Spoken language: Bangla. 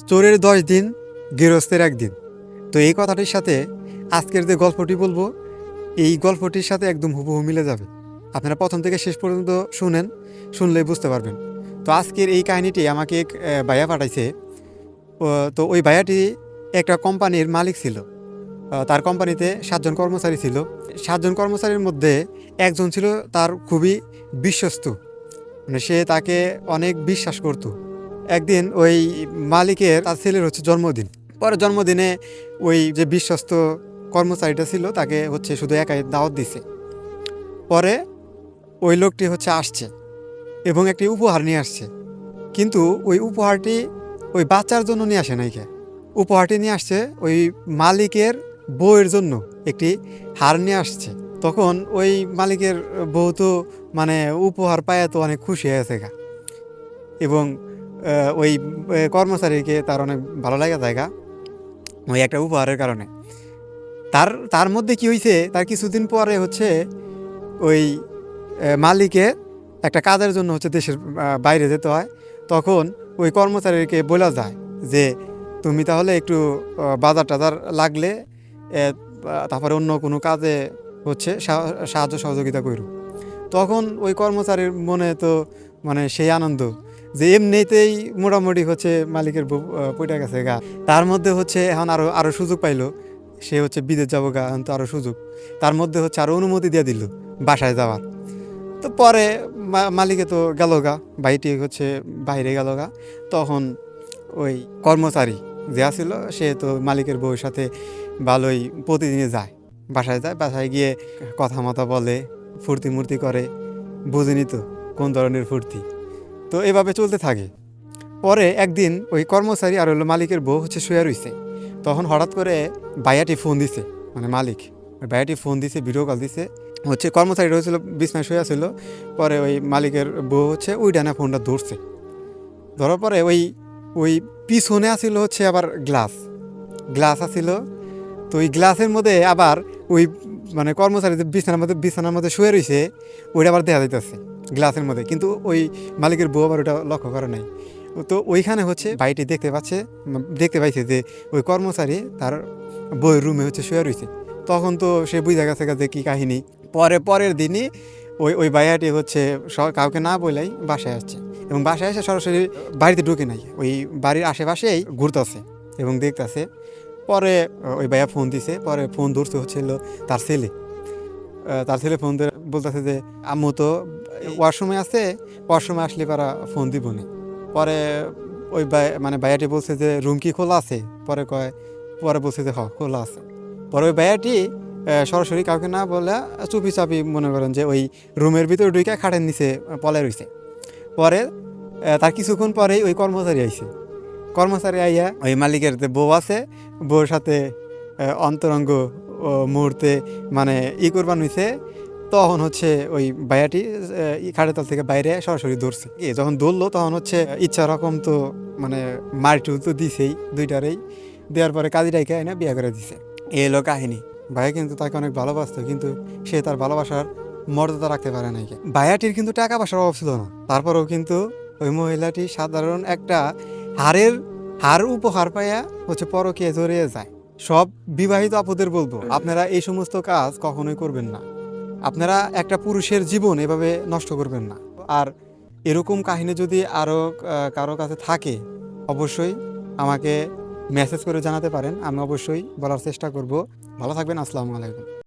চোরের ১০ দিন, গৃহস্থের ১ দিন। তো এই কথাটির সাথে আজকের যে গল্পটি বলবো, এই গল্পটির সাথে একদম হুবহু মিলে যাবে। আপনারা প্রথম থেকে শেষ পর্যন্ত শুনেন, শুনলেই বুঝতে পারবেন। তো আজকের এই কাহিনীটি আমাকে এক ভাইয়া পাঠাইছে। তো ওই ভাইয়াটি একটা কোম্পানির মালিক ছিল। তার কোম্পানিতে ৭ জন কর্মচারী ছিল। ৭ জন কর্মচারীর মধ্যে একজন ছিল তার খুবই বিশ্বস্ত। মানে সে তাকে অনেক বিশ্বাস করত। একদিন ওই মালিকের তার ছেলের হচ্ছে জন্মদিন। পরে জন্মদিনে ওই যে বিশ্বস্ত কর্মচারীটা ছিল তাকে হচ্ছে শুধু একাই দাওয়াত দিছে। পরে ওই লোকটি হচ্ছে আসছে এবং একটি উপহার নিয়ে আসছে। কিন্তু ওই উপহারটি ওই বাচ্চার জন্য নিয়ে আসে নাই কে। উপহারটি নিয়ে আসছে ওই মালিকের বউয়ের জন্য একটি হার নিয়ে আসছে। তখন ওই মালিকের বউ তো মানে উপহার পায় তো অনেক খুশি হয়েছে গা। এবং ওই কর্মচারীকে তার অনেক ভালো লাগা জায়গা ওই একটা উপহারের কারণে। তার তার মধ্যে কি হয়েছে, তার কিছুদিন পরে হচ্ছে ওই মালিকে একটা কাজের জন্য হচ্ছে দেশের বাইরে যেতে হয়। তখন ওই কর্মচারীকে বলা যায় যে তুমি তাহলে একটু বাজার টাজার লাগলে তারপরে অন্য কোনো কাজে হচ্ছে সাহায্য সহযোগিতা করু। তখন ওই কর্মচারীর মনে তো মানে সেই আনন্দ যে এমনিতেই মোটামুটি হচ্ছে মালিকের পয়টা গেছে গা, তার মধ্যে হচ্ছে এখন আরও আরও সুযোগ পাইলো। সে হচ্ছে বিদেশ যাবো গা, এখন তো আরও সুযোগ, তার মধ্যে হচ্ছে আরও অনুমতি দিয়ে দিল বাসায় যাওয়ার। তো পরে মালিকে তো গেল গা, ভাইটি হচ্ছে বাইরে গেল গা। তখন ওই কর্মচারী যে আসছিল সে তো মালিকের বউয়ের সাথে ভালোই প্রতিদিনই যায়, বাসায় যায়, বাসায় গিয়ে কথা মতো বলে, ফুর্তি মূর্তি করে, বুঝিনি তো কোন ধরনের ফুর্তি। তো এভাবে চলতে থাকে। পরে একদিন ওই কর্মচারী আর হলো মালিকের বউ হচ্ছে শুয়ে রইছে। তখন হঠাৎ করে ভাইয়াটি ফোন দিছে, মানে মালিক ওই ভাইয়াটি ফোন দিছে, ভিডিও কল দিছে। হচ্ছে কর্মচারীটা হচ্ছিল বিছনায় শুয়ে ছিল। পরে ওই মালিকের বউ হচ্ছে ওই ডানা ফোনটা ধরছে। ধরার পরে ওই ওই পিছনে আসিল হচ্ছে আবার গ্লাস গ্লাস আসিল। তো ওই গ্লাসের মধ্যে আবার ওই মানে কর্মচারী যে বিছানার মধ্যে শুয়ে রয়েছে ওইটা আবার দেখা যাইতেছে গ্লাসের মধ্যে, কিন্তু ওই মালিকের বউ আবার ওটা লক্ষ্য করে নাই। তো ওইখানে হচ্ছে ভাইটি দেখতে পাইছে যে ওই কর্মচারী তার বইয়ের রুমে হচ্ছে শুয়ে রয়েছে। তখন তো সে বুঝে গেছে যে কী কাহিনী। পরের দিনই ওই ভাইয়াটি হচ্ছে কাউকে না বলেই বাসায় আসছে, এবং বাসায় এসে সরাসরি বাড়িতে ঢুকে নাই, ওই বাড়ির আশেপাশেই ঘুরতেছে এবং দেখতেছে। পরে ওই ভাইয়া ফোন দিছে, পরে ফোন ধরতে হচ্ছিল তার ছেলে ফোন ধরে বলতেছে যে আম্মু তো ওয়াশরুমে আছে, ওয়াশরুমে আসলে পারা ফোন দিব না। পরে ওই মানে ভাইয়াটি বলছে যে রুম কি খোলা আছে, পরে বলছে যে খোলা আছে। পরে ওই ভাইয়াটি সরাসরি কাউকে না বলে চুপি চাপি মনে করেন যে ওই রুমের ভিতরে ঢুকে খাটের নিচে পলে রয়েছে। পরে তার কিছুক্ষণ পরেই ওই কর্মচারী আইয়া ওই মালিকের যে বউ আছে, বউর সাথে অন্তরঙ্গ মুহূর্তে মানে করবার হয়েছে। তখন হচ্ছে ওই ভাইয়াটি খাটের তল থেকে বাইরে সরাসরি ধরছে। যখন ধরলো তখন হচ্ছে ইচ্ছা রকম তো মানে মারটু তো দিছেই দুইটারেই, দেওয়ার পরে কাজী ডাইকা এনে বিয়ে করে দিছে। এই হলো কাহিনী। ভাইয়া কিন্তু তাকে অনেক ভালোবাসতো, কিন্তু সে তার ভালোবাসার মর্যাদা রাখতে পারে নাই। ভাইয়াটির কিন্তু টাকা পয়সার অভাব ছিল না, তারপরেও কিন্তু ওই মহিলাটি সাধারণ একটা হার উপহার পাইয়া হচ্ছে পরকীয়ায় জড়িয়ে যায়। সব বিবাহিত আপুদের বলবো, আপনারা এই সমস্ত কাজ কখনোই করবেন না। আপনারা একটা পুরুষের জীবন এভাবে নষ্ট করবেন না। আর এরকম কাহিনী যদি আরও কারো কাছে থাকে অবশ্যই আমাকে মেসেজ করে জানাতে পারেন, আমি অবশ্যই বলার চেষ্টা করব। ভালো থাকবেন, আসসালামু আলাইকুম।